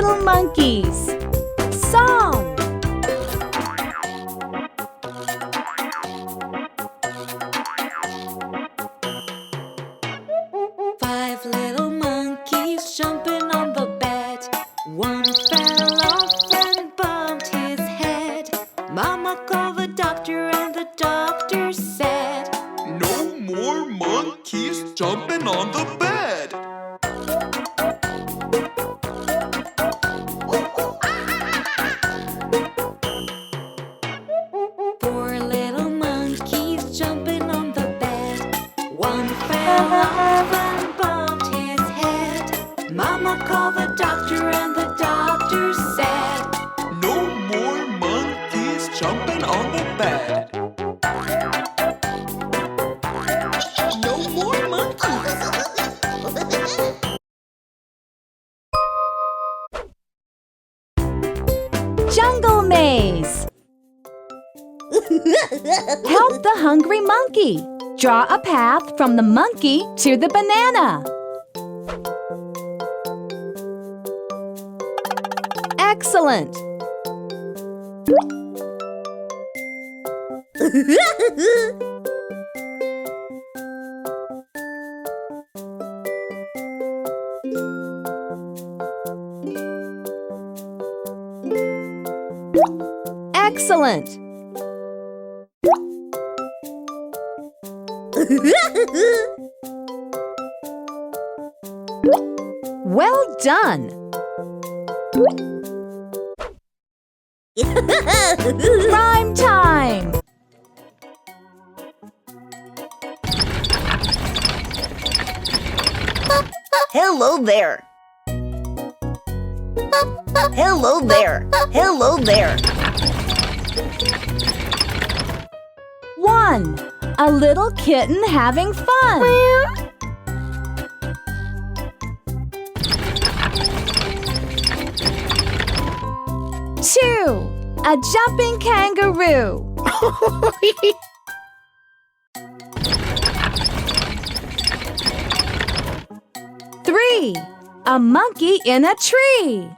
little monkeys. Song. Five little monkeys jumping on the bed. One fell off and bumped his head. Mama called the doctor and the doctor said, "No more monkeys jumping on the bed." Four little monkeys jumping on the bed. One fell off and bumped his head. Mama called the doctor and the doctor said, "No more monkeys jumping on the bed." No more monkeys. Jungle maze. Help the hungry monkey. Draw a path from the monkey to the banana. Excellent. Excellent. Well done. Rhyme time. Hello there. Hello there. Hello there. 1. A little kitten having fun. 2. A jumping kangaroo. 3. A monkey in a tree.